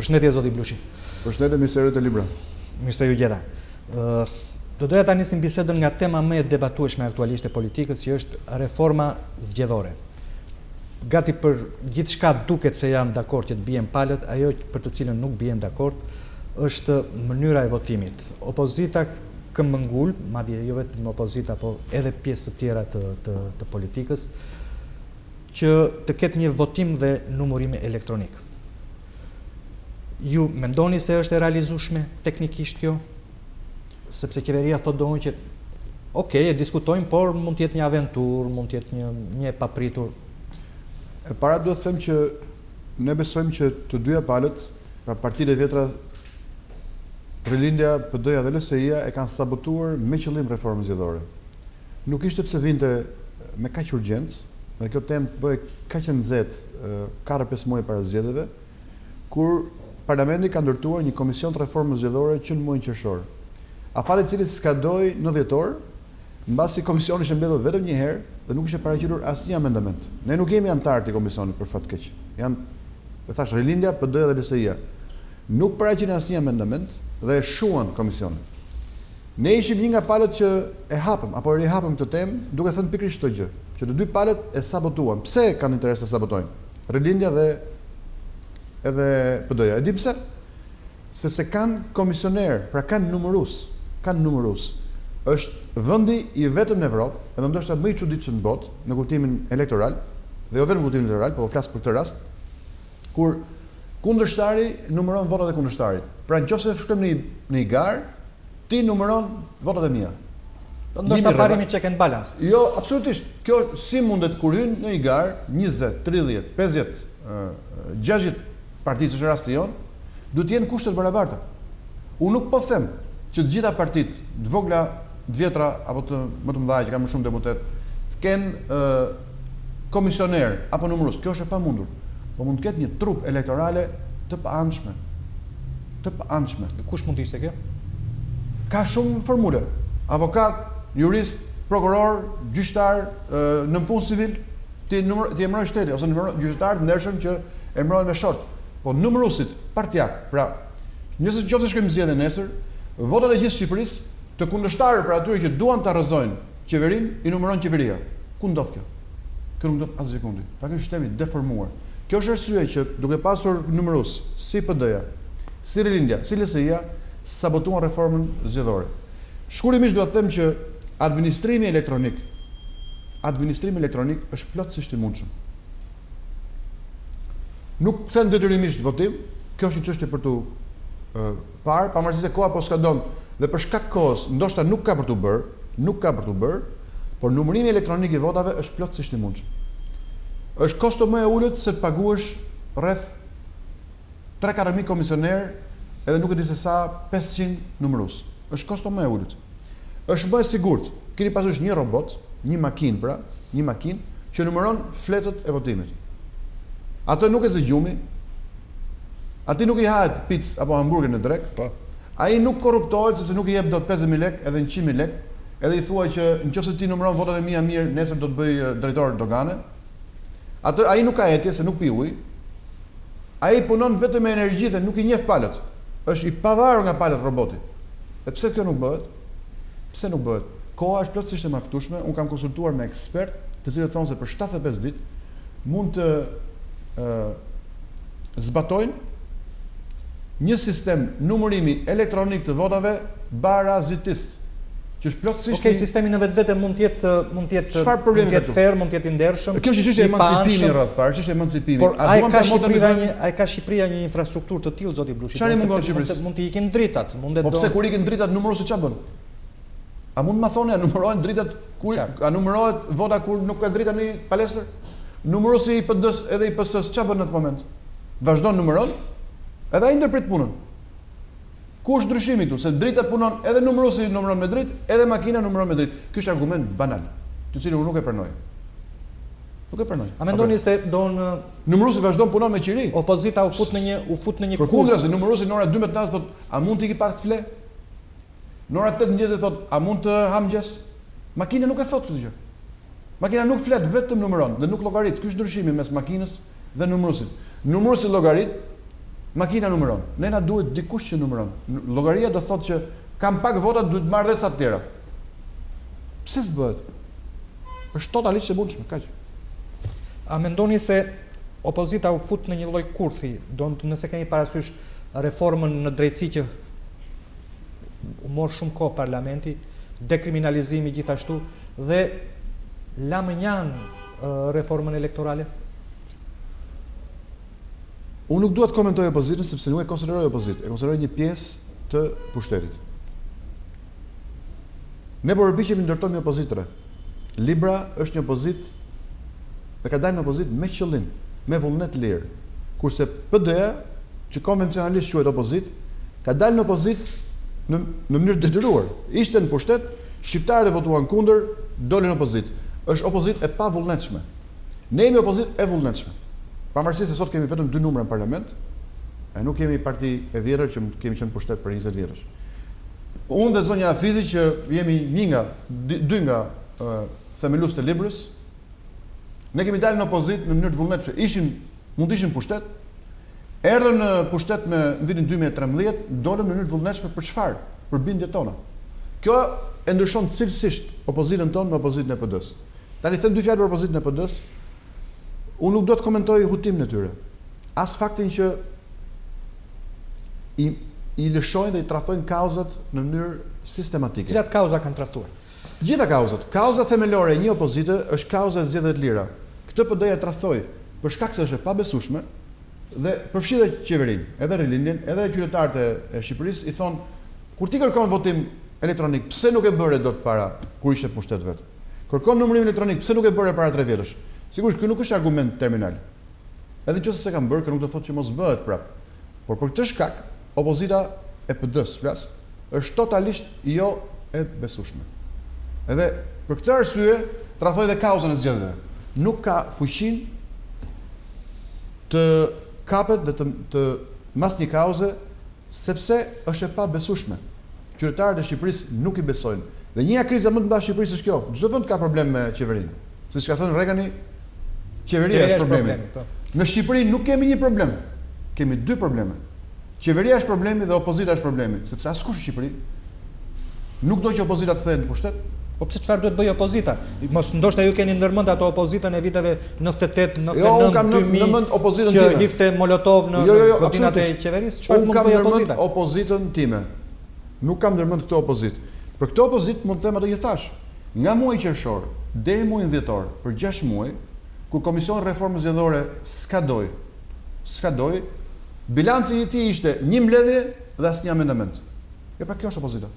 Përshëndetje zoti Blushi. Përshëndetje Ministeriut e Libra. Mirë se ju gjeta. Do doja ta nisim bisedën nga tema më e debatueshme aktualisht e politikës, që është reforma zgjedhore. Gati për gjithçka duket se janë dakord që të bien palët, ajo për të cilën nuk bien dakord është mënyra e votimit. Opozita këmbëngul, madje jo vetëm opozita, po edhe pjesë të tjera të politikës, që të ketë një votim dhe numërim elektronik. Ju mendoni se është e realizueshme teknikisht kjo? Sepse qeveria thotë domun që e diskutojmë, por mund të jetë një aventurë, mund të jetë një e papritur. E para duhet të them që ne besojmë që të dyja palët, pra partitë e vjetra, Rilindja, PD-ja dhe LSI-ja e kanë sabotuar me qëllim reformën zgjedhore. Nuk ishte pse vinte me kaq urgjencë, dhe kjo temë bëhej kaq e nxehtë 4-5 muaj para zgjedhjeve, kur Parlamenti ka ndërtuar një komision të reformës zgjedhore që në muajin qershor. Afari i cili skadoi në dhjetor, mbasi komisioni ishte mbledhur vetëm një herë dhe nuk ishte paraqitur asnjë amendament. Ne nuk jemi antar të komisionit për fat keq. Janë, e thash, Rilindja, PD dhe LSI-ja. Nuk paraqiten asnjë amendament dhe e shuan komisionin. Ne ishim një nga palët që e hapëm apo rihapëm këtë temë, duke thënë pikërisht këtë gjë, që të dy palët e sabotuan. Pse kanë interes të sabotojnë? Rilindja dhe edhe PD-ja. E di pse? Sepse kanë komisioner, pra kanë numërues. Është vendi i vetëm në Evropë, edhe ndoshta më i çuditshëm në botë, në kuptimin elektoral, dhe jo vetëm në kuptimin elektoral, po flas për këtë rast, kur kundërshtari numëron votat e kundërshtarit. Pra nëse shkojmë në një garë, ti numëron votat e mia. Ndoshta parimi check and balance. Jo, absolutisht. Kjo si mundet kur hyn në një garë 20, 30, 50, 60 partisë në rastin jon, duhet të jenë kushtet barabarta. Unë nuk po them që të gjitha partitë, të vogla, të vjetra apo të më të mëdha që kanë më shumë deputet, të kenë komisioner apo numërues. Kjo është e pamundur. Po mund të ketë një trup elektorale të paanshme. Kush mund të ishte kjo? Ka shumë formule. Avokat, jurist, prokuror, gjyqtar, në punë civil, ti emëroj shteti ose gjyqtar të ndershëm që emërohen me short. Po numëruesit partijak, pra, nëse shkojmë zgjedhje nesër, votat e gjithë Shqipërisë të kundërshtarë për atyre që duan të arrëzojnë qeverinë, i numëron qeveria. Ku ndodh kjo? Kjo nuk ndodh asgjë sekundi. Pra kjo është sistemi deformuar. Kjo është arsye që duke pasur numërues si PD-ja, si Rilindja, si LSI-ja, sabotuan reformën zgjedhore. Shkurtimisht duhet të them që administrimi elektronik është plotësisht i mundshëm. Nuk thënë detyrimisht votim, kjo është një çështje për tu parë, pavarësisht se koha po skadon dhe për shkak kohës, ndoshta nuk ka për tu bërë, por numërimi elektronik i votave është plotësisht i mundshëm. Është kosto më e ulët se të paguash rreth 3-4 komisioner edhe nuk e di se sa 500 numërues. Është kosto më e ulët. Është më e sigurt. Keni pasur një robot, një makinë që numëron fletët e votimit. Atë nuk e zë gjumi, ati nuk i hahet picë apo hamburger në drek, ai nuk korruptohet sepse nuk i jep dot 50.000 lekë edhe 100.000 lekë, edhe i thua që nëse ti numëron votat e mia mirë, nesër do të bëj drejtor dogane. Ai nuk ka etje se nuk pi ujë. Ai punon vetëm me energji dhe nuk i njeh palët. Është i pavarur nga palët roboti. E pse kjo nuk bëhet? Pse nuk bëhet? Koha është plotësisht e mjaftueshme. Unë kam konsultuar me ekspertë, të cilët thonë se për 75 ditë mund të zbatojnë një sistem numërimi elektronik të votave barazitist, që është plotësisht sistemi në vetvete mund të jetë fair, mund të jetë i ndershëm. Kjo është çështje emancipimi rreth parë, çështje emancipimi. Por ai ka Shqipëria një infrastrukturë të tillë zoti Blushi. Çfarë mungon Shqipërisë? Mund të ikin dritat, Po pse kur ikin dritat numërosi ç'a bën? A mund të ma thoni, a numërohen dritat kur a numërohet vota kur nuk ka drita në palestër? Numërosi i PD-s edhe i PS-s ç'a bën në atë moment? Vazhdon numëron, edhe ai ndërpret punën. Ku është ndryshimi këtu? Se drita punon, edhe numërosi numëron me dritë, edhe makina numëron me dritë. Ky është argument banal, të cilin unë nuk e pranoj. A mendoni se numërosi vazhdon punon me qiri? Opozita u fut në një Përkundër se numërosi në ora 12 thot, a mund të iki pak fle? Në ora 8 mëngjesit thot, a mund të ha mëngjes? Makina nuk e thot këtë gjë. Makina nuk flet, vetëm numëron dhe nuk llogarit. Ky është ndryshimi mes makinës dhe numërosit. Numërosi llogarit Makina numëron. Ne na duhet dikush që numëron. Llogaria do thotë që kam pak vota, duhet marr edhe sa të tjera. Pse s'bëhet? Është totalisht e mundshme, kaq. A mendoni se opozita u fut në një lloj kurthi, nëse keni parasysh reformën në drejtësi që u mor shumë kohë parlamenti, dekriminalizimi gjithashtu dhe lamënjan reformën elektorale? Unë nuk dua të komentoj opozitën sepse nuk e konsideroj opozitë, e konsideroj një pjesë të pushtetit. Ne po përpiqemi ndërtojmë një opozitë. Libra është një opozitë dhe ka dalë në opozitë me qëllim, me vullnet lirë. Kurse PD-ja, që konvencionalisht quhet opozitë, ka dalë në opozitë në mënyrë detyruar. Ishte në pushtet, shqiptarët e votuan kundër, dolën në opozitë. Është opozitë e pavullnetshme. Ne jemi opozitë e vullnetshme. Pavarësisht se sot kemi vetëm 2 numra në parlament, e nuk kemi parti e vjetër që kemi qenë pushtet për 20 vjetësh. Unë dhe zonja Afizi që jemi dy nga themelues të Librës, ne kemi dalë në opozitë në mënyrë të vullnetshme. Mund të ishim pushtet, erdhën në pushtet në vitin 2013, dolën në mënyrë të vullnetshme për çfarë? Për bindjet tona. Kjo e ndryshon cilësisht opozitën tonë me opozitën e PD-s. Tani them 2 fjalë për opozitën e PD-s. Unë nuk do të komentoj hutimin e tyre. As faktin që i lëshojnë dhe i trajtojnë kauzat në mënyrë sistematike. Cilat kauza kanë trajtuar? Të gjitha kauzat. Kauza themelore e një opozite është kauza e zgjedhjeve të lira. Këtë PD-ja trajtoi për shkak se është e pabesueshme dhe përfshi edhe qeverinë, edhe rilindjen, edhe qytetarët e Shqipërisë i thonë kur ti kërkon votim elektronik, pse nuk e bëre dot para kur ishte pushtet vet? Kërkon numërim elektronik, pse nuk e bëre para 3 vjetësh? Sigurisht ky nuk është argument terminal. Edhe nëse se kanë bërë, kjo nuk do thotë që mos bëhet prap. Por për këtë shkak, opozita e PD-s flas, është totalisht jo e besueshme. Edhe për këtë arsye, trajtoi dhe kauzën e zgjedhjeve. Nuk ka fuqinë të kapet dhe të mas një kauze sepse është e pabesueshme. Qytetarët e Shqipërisë nuk i besojnë. Dhe një kriza më të madhe e Shqipërisë është kjo. Çdo vend ka problem me qeverinë. Siç ka thënë Regani, qeveria është problemi. Në Shqipëri nuk kemi një problem. Kemi 2 probleme. Qeveria është problemi dhe opozita është problemi, sepse askush në Shqipëri nuk do që opozita të thënë në pushtet. Po pse çfarë duhet bëjë opozita? Mos ndoshta ju keni ndërmend ato opozitën e viteve 98, 99, jo, unë kam ndërmend opozitën time. Që hidhte Molotov në godinat e qeverisë, çfarë mund të bëjë opozita? Opozitën time. Nuk kam ndërmend këtë opozitë. Për këtë opozitë mund të them atë që thash. Nga muaji qershor deri muajin dhjetor, për 6 muaj, kur Komisioni Reformës Zgjedhore skadoi, bilanci i tij ishte 1 mbledhje dhe asnjë amendament. Pra kjo është opozita.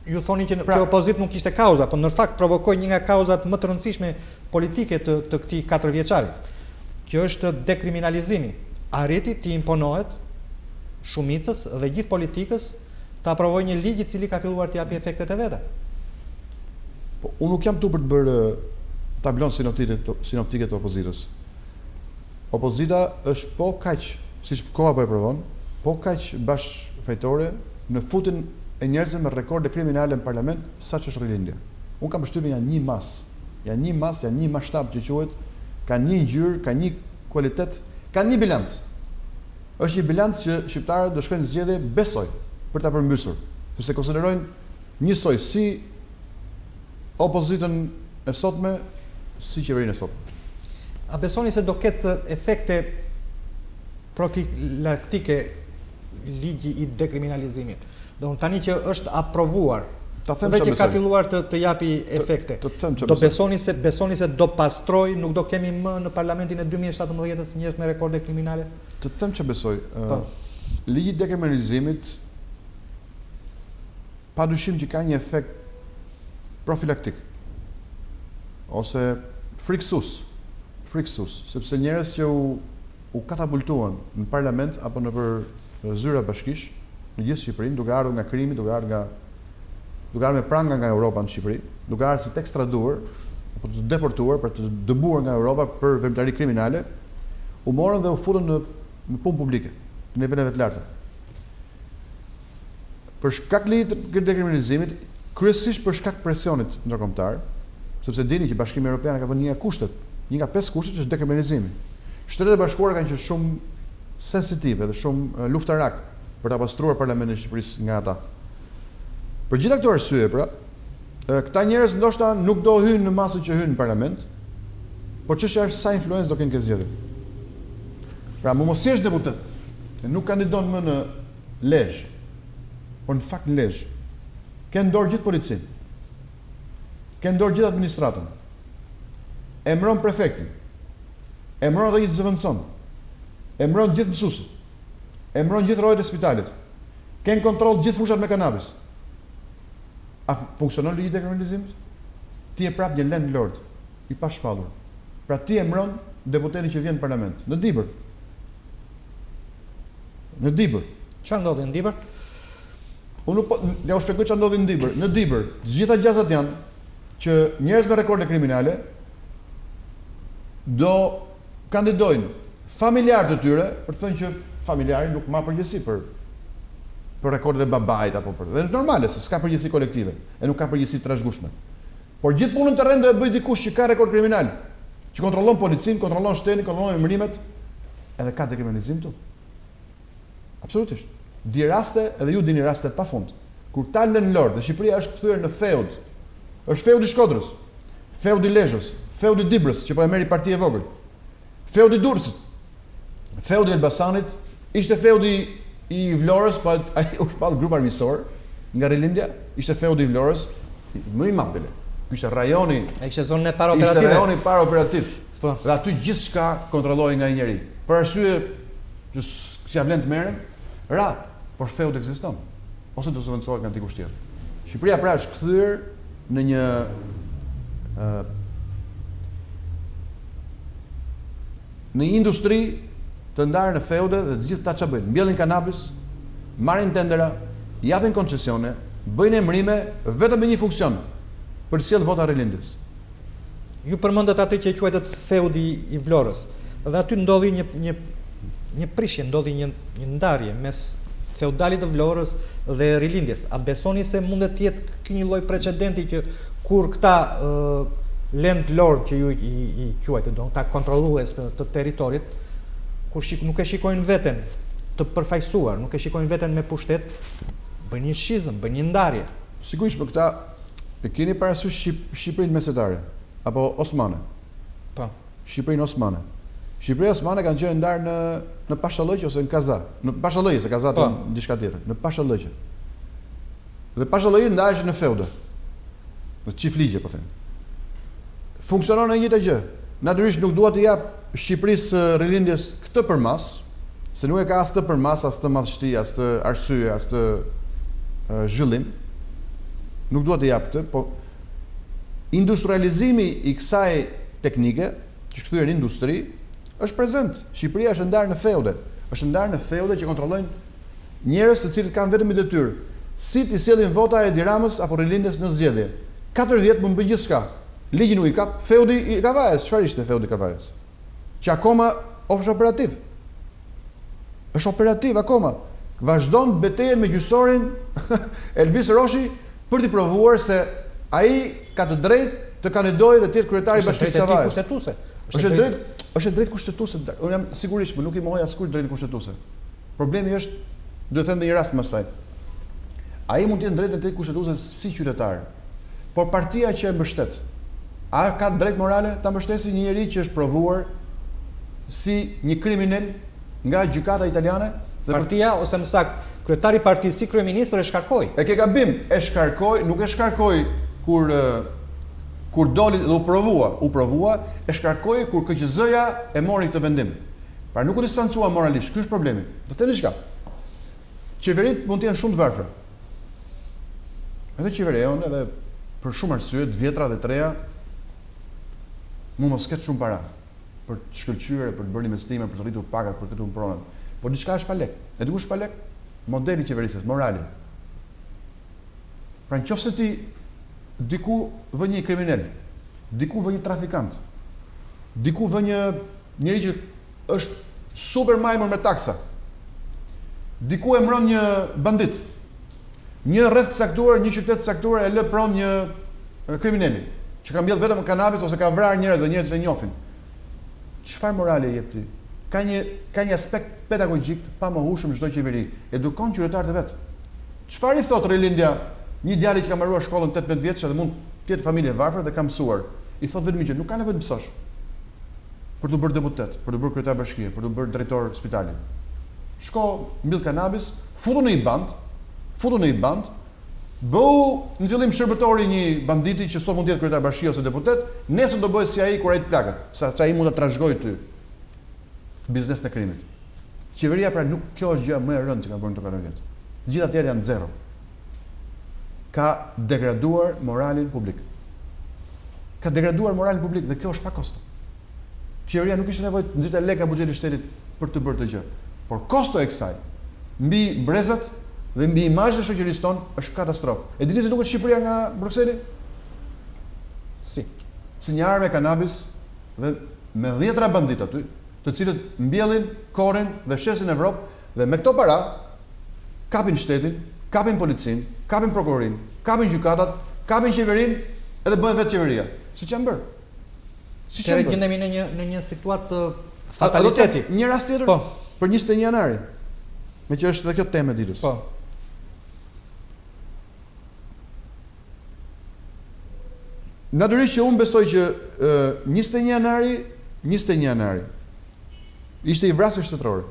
Ju thoni që kjo opozitë nuk kishte kauza, por në fakt provokoi një nga kauzat më të rëndësishme politike të këtij 4 vjeçari, që është dekriminalizimi. Arriti të imponohet shumicës dhe gjithë politikës të aprovojë një ligj i cili ka filluar të japë efektet e veta. Po unë nuk jam këtu për të bërë tablon sinoptike të opozitës. Opozita është po kaq, siç koha po e provon, po kaq bashkëfajtore në futin e njerëzve me rekorde kriminale në parlament saç është rilindja. Unë kam përshtypjen janë një mashtap që quhet, kanë një ngjyrë, kanë një kualitet, kanë një bilanc. Është një bilanc që shqiptarët do shkojnë në zgjedhje besoj për ta përmbysur, sepse konsiderojnë njësoj si opozitën e sotme si qeverinë e sotme. A besoni se do ketë efekte profilaktike ligji i dekriminalizimit? Do tani që është aprovuar dhe që ka filluar të japi efekte. Do besoni se do pastroj, nuk do kemi më në parlamentin e 2017-s njerëz me rekorde kriminale? Të them që besoj. Ligji i dekriminalizimit padyshim që ka një efekt profilaktik ose friksues, sepse njerëz që u katapultuan në parlament apo në për zyra bashkish në gjithë Shqipërinë, duke ardhur nga krimi, duke ardhur me pranga nga Europa në Shqipëri, duke ardhur si të ekstraduar apo të deportuar për të dëbuar nga Europa për veprimtari kriminale, u morën dhe u futën në punë publike, në niveleve të larta. Për shkak të dekriminalizimit, kryesisht për shkak presionit ndërkombëtar, sepse dini që Bashkimi Evropian ka vënë një nga 5 kushtet është dekriminalizimi. Shtetet e Bashkuara kanë qenë shumë sensitive dhe shumë luftarak për ta pastruar parlamentin e Shqipërisë nga ata. Për gjitha këto arsye, pra, këta njerëz ndoshta nuk do hyjnë në masën që hyjnë në parlament, por çështja është sa influencë do kenë këtë zgjedhje. Pra, mos jesh deputet, nuk kandidon më në Lezhë, por në fakt në Lezhë. Ke në dorë gjithë policinë. Ke në dorë gjithë administratën. E mbron prefektin. E mbron edhe gjithë zëvendëson. E mbron gjithë mësuesit. E mbron gjithë rrojet e spitalit. Ke në kontroll gjithë fushat me kanabis. A funksionon ligji i dekriminalizimit? Ti e prap një lënë lord i pa shpallur. Pra ti e mbron deputetin që vjen në parlament, në Dibër. Në Dibër. Çfarë ndodhi në Dibër? Unë ja u shpjegoj çfarë ndodhi në Dibër. Në Dibër, të gjitha gjasat janë që njerëz me rekorde kriminale do kandidojnë familjarët e tyre, për të thënë që familjari nuk marr përgjegjësi për rekordet e babait apo për. Dhe është normale se s'ka përgjegjësi kolektive e nuk ka përgjegjësi trashëgueshme. Por gjithë punën të rrend do e bëj dikush që ka rekord kriminal, që kontrollon policinë, kontrollon shtetin, kontrollon emërimet, edhe ka dekriminalizim këtu. Absolutisht. Di raste, edhe ju dini raste pafund, kur talën në lord dhe Shqipëria është kthyer në feud. Është feudi i Shkodrës, feudi i Lezhës, feudi i Dibrës, që po e merri parti e vogël. Feudi i Durrësit, feudi i Elbasanit, ishte feudi i Vlorës, po ai u shpall grup armiqësor nga Rilindja, ishte feudi i Vlorës, më i madh bile. Ky ishte rajoni, ishte zonën e parë operative. Ishte rajoni i parë operativ. Po. Dhe aty gjithçka kontrollohej nga një njerëz. Për arsye që s'ja vlen të merrem, por feud ekziston. Ose do zëvendësohet nga dikush tjetër. Shqipëria pra është kthyer në një në industri të ndarë në feude dhe të gjithë ta ç'a bëjnë. Mbjellin kanabis, marrin tendera, japin koncesione, bëjnë emërime vetëm me një funksion, për të sjellë vota rilindjes. Ju përmendat atë që quhet feudi i Vlorës. Dhe aty ndodhi një prishje, ndodhi një ndarje mes feudalit të Vlorës dhe rilindjes. A besoni se mundet të jetë ky një lloj precedenti që kur këta landlord që ju i quajtë, do ta kontrollues të territorit, kur nuk e shikojnë veten të përfaqësuar, nuk e shikojnë veten me pushtet, bëjnë një shizëm, bëjnë një ndarje. Sigurisht, për këta e keni parasysh Shqipërinë mesetare apo osmane. Po. Shqipërinë osmane. Shqipëria osmane kanë qenë ndarë në Pashallëqe ose në Kaza. Në Pashallëqe, se Kaza në diçka tjetër. Në Pashallëqe. Dhe Pashallëqe ndahesh në feude. Në çiftligje, po them. Funksionon e njëjta gjë. Natyrisht nuk dua të jap Shqipërisë rilindjes këtë përmas, se nuk e ka as të përmas, as të madhështi, as të arsye, as të zhvillim. Nuk dua të jap këtë, po industrializimi i kësaj teknike, që kthyer në industri, është prezent. Shqipëria është ndarë në feude. Është ndarë në feude që kontrollojnë njerëz të cilët kanë vetëm detyrë si të sjellin vota e Edi Ramës apo rilindjes në zgjedhje. 4 vjet mund bëj gjithçka. Ligji nuk i kap. Feudi i Kavajës, çfarë ishte feudi i Kavajës? Që akoma është operativ. Është operativ akoma. Vazhdon betejën me gjyqësorin Elvis Roshi për të provuar se ai ka të drejtë të kandidojë dhe të jetë kryetari i Bashkisë së Kavajës. Është drejt kushtetuese. Unë jam sigurisht, por nuk i mohoj askush drejt kushtetuese. Problemi është, duhet të them në një rast më saj. Ai mund të jetë drejt drejt kushtetuese si qytetar, por partia që e mbështet, a ka drejt morale ta mbështesë një njerëz që është provuar si një kriminal nga gjykata italiane? Dhe partia ose më saktë, kryetari i partisë si kryeminist e shkarkoi. E ke gabim, e shkarkoi, nuk e shkarkoi kur doli dhe u provua, e shkarkoi kur KQZ-ja e mori këtë vendim. Pra nuk u distancua moralisht, ky është problemi. Do të them diçka. Qeveritë mund të jenë shumë të varfra. Edhe qeveria jonë, edhe për shumë arsye, të vjetra dhe të reja, mund mos ketë shumë para për të shkëlqyer, për të bërë investime, për të rritur pagat, për të rritur pronat. Por diçka është pa lek. E dikush pa lek? Modeli i qeverisë, morali. Pra nëse ti diku vë një kriminal, diku vë një trafikant, diku vë një njeri që është super majmur me taksa, diku e mbron një bandit, një rreth caktuar, një qytet caktuar e lë pron një kriminal, që ka mbjell vetëm kanabis ose ka vrarë njerëz dhe njerëzit e njohin. Çfarë morale jep ti? ka një aspekt pedagogjik të pamohueshëm çdo qeveri. Edukon qytetarët e vet. Çfarë i thot rilindja një djalë që ka mbaruar shkollën 18 vjeç dhe mund të jetë familje varfër dhe ka mësuar? I thot vetëm që nuk ka nevojë të mësosh për të bërë deputet, për të bërë kryetar bashkie, për të bërë drejtor spitali. Shko mbill kanabis, futu në një band, bëu në fillim shërbëtori një banditi që sot mund të jetë kryetar bashkie ose deputet, nesër do bëhet si ai kur ai të plakët, sa ai mund ta trashëgojë ty biznes të krimit. Qeveria pra nuk kjo është gjë më e rëndë që ka bërë në 4 vjet. Të gjitha tjerë janë zero. Ka degraduar moralin publik. Dhe kjo është pa kosto. Qeveria nuk ishte nevojë të nxjerrte lekë nga buxheti i shtetit për të bërë të gjë. Por kosto e kësaj mbi brezat dhe mbi imazhin e shoqërisë tonë është katastrofë. E dini se duket Shqipëria nga Brukseli? Si një armë e kanabis dhe me 10 bandit aty, të cilët mbjellin korrin dhe shesin Evropë dhe me këto para kapin shtetin, kapin policinë, kapin prokurorin, kapin gjykatat, kapin qeverinë edhe bëhen vetë qeveria. Siç janë bërë. Gjendemi në një situatë fataliteti. Një rast tjetër për 21 janarin. Me që është dhe kjo temë e ditës. Natyrisht që unë besoj që 21 janari ishte i vrasje shtetërore.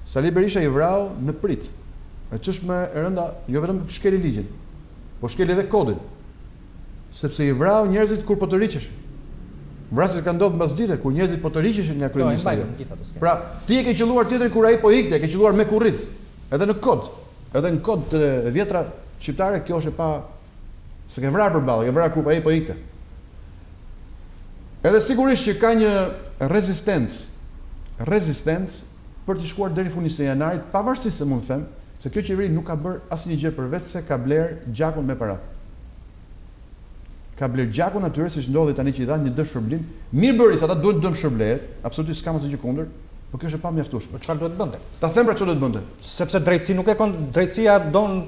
Sali Berisha i vrau në prit. E çështja e rënda jo vetëm shkeli ligjin, po shkeli edhe kodin. Sepse i vrau njerëzit kur po të riqesh. Vrasjet kanë ndodhur mbas dite kur njerëzit po të riqeshin nga kryeministri. Pra, ti e ke qelluar tjetrin kur ai po ikte, e ke qelluar me kurriz, edhe në kod. Edhe në kod të vjetra shqiptare kjo është e pa se ke vrarë përballë, ke vrarë kur ai po ikte. Edhe sigurisht që ka një rezistencë për të shkuar deri në fund të janarit, pavarësisht se mund të them se kjo qeveri nuk ka bërë asnjë gjë përveç se ka bler gjakun me para. Ka bler gjakun atyre siç ndodhi tani që i dhanë një dëm shpërblim. Mirë bëri sa ata duhet dëm shpërblehet, absolutisht s'kam asgjë kundër, por kjo është pa mjaftueshme. Po çfarë duhet bënte? Ta them pra çfarë duhet bënte. Sepse drejtësia nuk e drejtësia don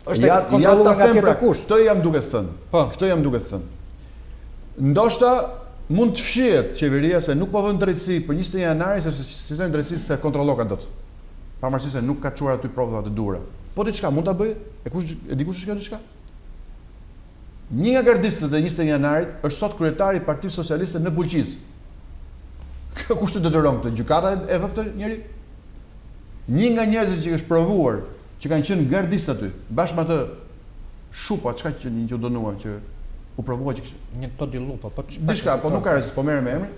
është e kontrolluar nga tjetër kush. Këtë jam duke të thënë. Ndoshta mund të fshihet qeveria se nuk po vën drejtësi për 21 janarin sepse sistemi i drejtësisë se kontrollon dot. Pavarësisht se nuk ka çuar aty prova të duhura. Po diçka mund ta bëjë? E di kush është kjo diçka? Një nga gardistët e 21 janarit është sot kryetari i Partisë Socialiste në Bulqiz. Kjo kush të detyron këtë? Gjykata e vë këtë njeri? Një nga njerëzit që është provuar, që kanë qenë gardistë aty, bashkë me atë Shupa, çka që një dënuar që u provua që një Todillupa, po diçka, po nuk ka rëndësi, po merrem me emrin.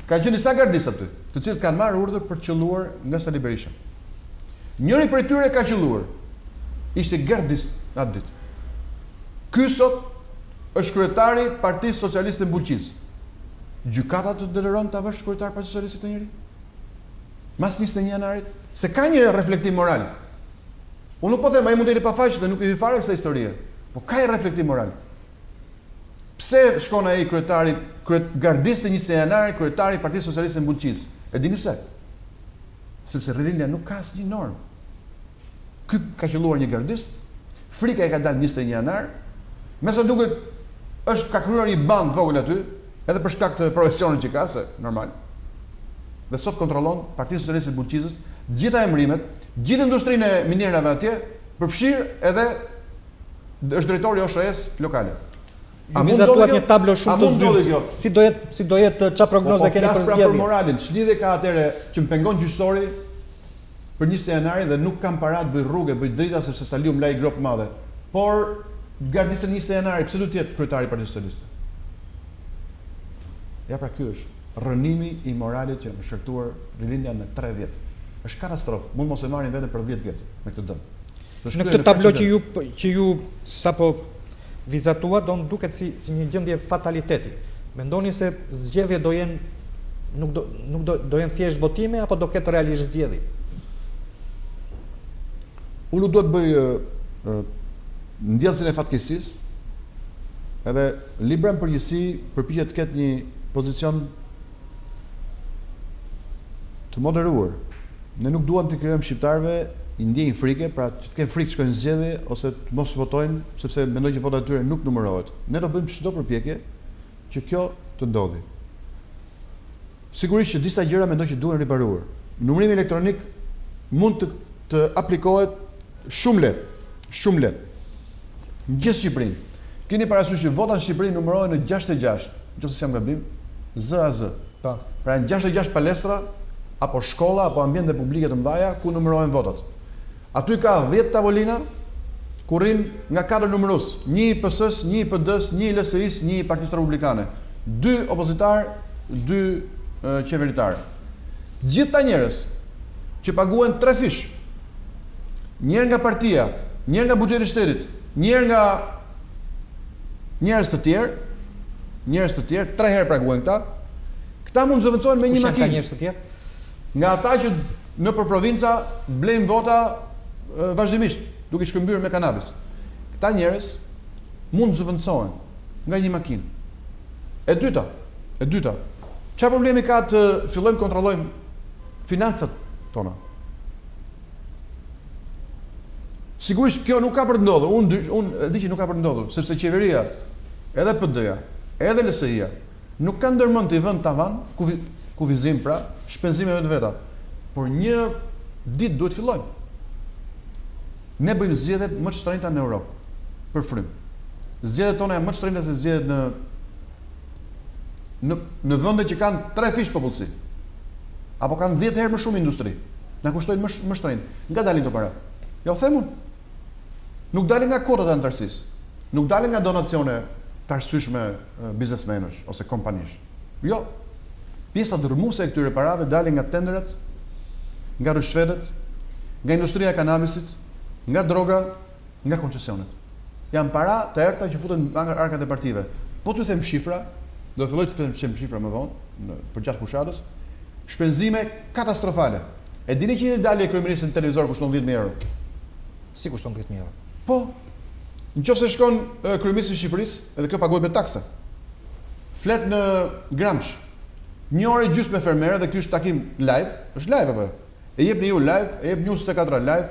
Ka qenë disa gardistë aty, të cilët kanë marrë urdhër për të qelluar nga Sali Berisha. Njëri prej tyre ka qelluar. Ishte gardist atë ditë. Ky sot është kryetari i Partisë Socialiste në Bulqiz. Gjykata të dëneron ta vësh kryetar Partisë Socialiste këtë njeri? Mas 21 janarit, se ka një reflektim moral. Unë nuk po them ai mund të jetë pa faqe dhe nuk i hy fare kësaj historie, po ka një reflektim moral. Pse shkon ai kryetari, gardisti 21 janarit, kryetari i Partisë Socialiste në Bulqiz? E dini pse? Sepse Rilindja nuk ka asnjë normë. Ky ka qelluar një gardist, frika e ka dalë 21 janar, me sa duket ka krijuar një band vogël aty, edhe për shkak të profesionit që ka, se normal. Dhe sot kontrollon Partinë Socialiste e Bulqizës, gjitha emrimet, gjithë industrinë e minerave atje, përfshirë edhe është drejtori i OSHE-s lokale. A mund vizatuat një tablo shumë të zyrt? Si do jetë ç'a prognoze keni për zgjedhjen? Për moralin, ç'lidhje ka atëre që më pengon gjyqësori për 20 janarin dhe nuk kam para të bëj rrugë, bëj drita sepse Saliu më lai grop të madhe. Por gardistën 20 janarit, pse do të jetë kryetari i Partisë Socialiste? Ja pra ky është rrënimi i moralit që më shkaktuar Rilindja në 3 vjet. Është katastrofë, mund mos e marrin veten për 10 vjet me këtë dëm. Në këtë tablo që ju sapo vizatua do në duket si një gjendje fataliteti. Mendoni se zgjedhje do jenë nuk do jenë thjesht votime apo do ketë realisht zgjedhje? Unë do të bëj ndjellësin e fatkeqësisë, edhe Libra në përgjithësi përpiqet të ketë një pozicion të moderuar. Ne nuk duam të krijojmë shqiptarëve i ndjejnë frike, pra që të kenë frikë të shkojnë zgjedhje ose të mos votojnë sepse mendojnë që vota e tyre nuk numërohet. Ne do bëjmë çdo përpjekje që kjo të ndodhi. Sigurisht që disa gjëra mendoj që duhen riparuar. Numërimi elektronik mund të aplikohet shumë lehtë. Në gjithë Shqipërinë. Keni parasysh që votat në Shqipëri numërohen në 66, nëse s'jam gabim, ZAZ. Po. Pra në 66 palestra apo shkolla apo ambiente publike të mëdha ku numërohen votat. Aty ka 10 tavolina ku rrin nga 4 numërues, 1 i PS-s, 1 i PD-s, 1 i LSI-s, 1 i Partisë Republikane, 2 opozitar, 2 qeveritar. Gjithë ta njerëz që paguhen 3 fish. Njëherë nga partia, njëherë nga buxheti i shtetit, njëherë nga njerëz të tjerë, 3 herë paguhen këta. Këta mund të zëvendësohen me një makinë. Ka njerëz të tjerë? Nga ata që nëpër provinca blejnë vota vazhdimisht, duke shkëmbyer me kanabis. Këta njerëz mund të zëvendësohen nga një makinë. E dyta, çfarë problemi ka të fillojmë të kontrollojmë financat tona? Sigurisht kjo nuk ka për të ndodhur. Unë e di që nuk ka për të ndodhur, sepse qeveria, edhe PD-ja, edhe LSI-ja nuk kanë ndërmend të i vënë tavan kufizim pra shpenzimeve të veta. Por një ditë duhet fillojmë. Ne bëjmë zgjedhjet më të shtrenjta në Europë për frym. Zgjedhjet tona janë më të shtrenjta se zgjedhjet në vende që kanë 3 fish popullsi. Apo kanë 10 herë më shumë industri. Na kushtojnë më shtrenjtë. Nga dalin këto para? Ja u them unë. Nuk dalin nga kotat e antarësisë. Nuk dalin nga donacione të arsyeshme biznesmenësh ose kompanish. Jo. Pjesa dërmuese e këtyre parave dalin nga tenderet, nga rishfetet, nga industria e kanabisit, nga droga, nga koncesionet. Janë para të errta që futen nga arkat e partive. Po t'ju them shifra, do të filloj të them shifra më vonë për gjatë fushatës, shpenzime katastrofale. E dini që një dalje e kryeministit në televizor kushton 10.000 euro? Si kushton 10.000 euro? Po. Nëse shkon kryeministi i Shqipërisë, edhe kjo paguhet me taksa. Flet në Gramsh. 1 orë e gjysmë me fermerë dhe ky është takim live, është live apo? E jep ju live, e jep News 24 live,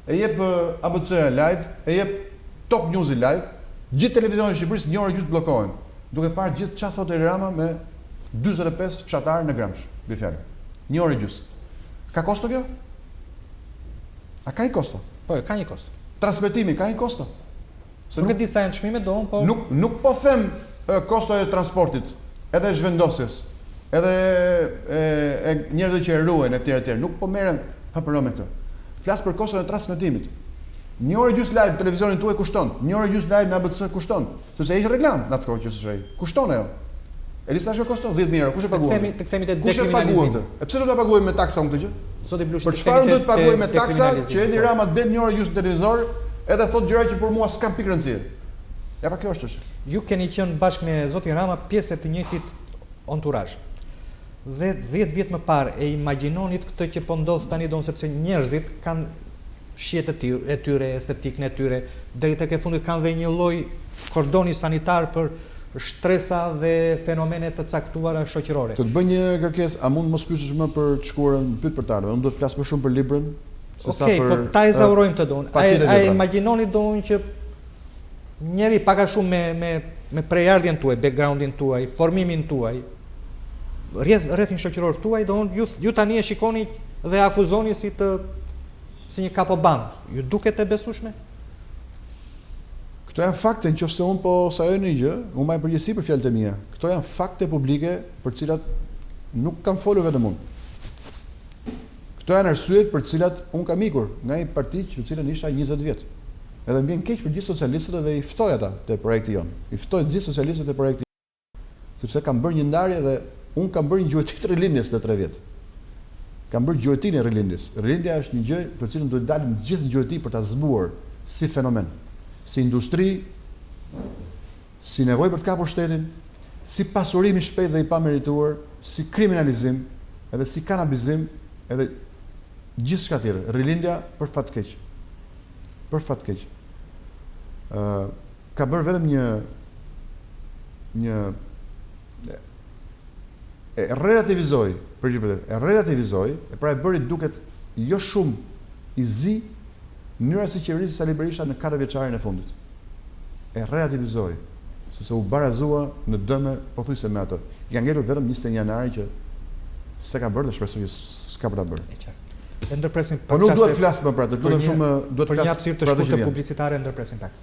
e jep ABC live, e jep Top News live. Gjithë televizionet e Shqipërisë 1 orë e gjysmë bllokohen, duke parë gjithë çfarë thotë Rama me 45 fshatarë në Gramsh, me fjalë. 1 orë e gjysmë. Ka kosto kjo? A ka një kosto? Po, ka një kosto. Transmetimi ka një kosto? Se nuk e di sa janë çmimet do, po nuk po them kosto e transportit, edhe zhvendosjes, edhe e njerëzve që e ruajnë etj. Nuk po merrem hapëro me këtë. Flas për koston e transmetimit. 1 orë gjysmë live televizionin tuaj kushton. 1 orë gjysmë live në ABC kushton. Sepse ishte reklam në atë kohë që s'shej. Kushton ajo. Elisa që koston 10.000 euro. Kush e paguan? Të kthemi te dekriminalizimi. E pse do ta paguajmë me taksa unë këtë gjë? Zoti Blushi. Për çfarë do të paguajmë me taksa që Edi Rama det 1 orë gjysmë televizor edhe thot gjëra që për mua s'kan pikë rëndësie. Ja pa kjo është çështja. Ju keni qenë bashkë me zotin Rama pjesë të njëjtit entourage. Dhe 10 vjet më parë e imagjinonit këtë që po ndodh tani don sepse njerëzit kanë shihet e tyre, estetikën e tyre, deri tek e fundit kanë dhe një lloj kordoni sanitar për shtresa dhe fenomene të caktuara shoqërore. Të bëj një kërkesë, a mund mos pyesësh më për të shkuarën, pyet për tardhën. Unë do të flas më shumë për librin, se sa për. Po ta ezaurojmë të don. Ai imagjinoni don që njëri pak a shumë me prejardhjen tuaj, backgroundin tuaj, formimin tuaj, rrethin shoqëror tuaj, ju tani e shikoni dhe akuzoni si një kapoband. Ju duket e besueshme? Këto janë fakte, nëse unë po sajoj një gjë, unë mbaj përgjegjësi për fjalët e mia. Këto janë fakte publike për të cilat nuk kam folur vetëm unë. Këto janë arsyet për të cilat unë kam ikur nga një parti që cilën isha 20 vjet. Edhe më vjen keq për gjithë socialistët dhe i ftoj ata te projekti jon. I ftoj të gjithë socialistët te projekti. Sepse kam bërë një ndarje dhe unë kam bërë një gjuetim të rilindjes në 3 vjet. Kam bërë gjuetinë e rilindjes. Rilindja është një gjë për cilën duhet dalim gjithë në gjueti për ta zbuar si fenomen, si industri, si nevojë për të kapur shtetin, si pasurim i shpejtë dhe i pamerituar, si kriminalizim, edhe si kanabizim, edhe gjithçka tjetër. Rilindja për fat keq. Për fat keq. Ka bërë vetëm një e relativizoi për gjithë, e pra e bëri duket jo shumë i zi mënyra si qeverisë Sali Berisha në 4 vjeçarin e fundit. E relativizoi, sepse u barazua në dëme pothuajse me atë. I ka ngelur vetëm 21 janari që Se ka bërë dhe shpresoj që s'ka për ta bërë. E qartë. E ndërpresim Po nuk duhet të flas më për atë, lutem shumë duhet të për një flas hapësirë të shkurtër publicitare, ndërpresim pak.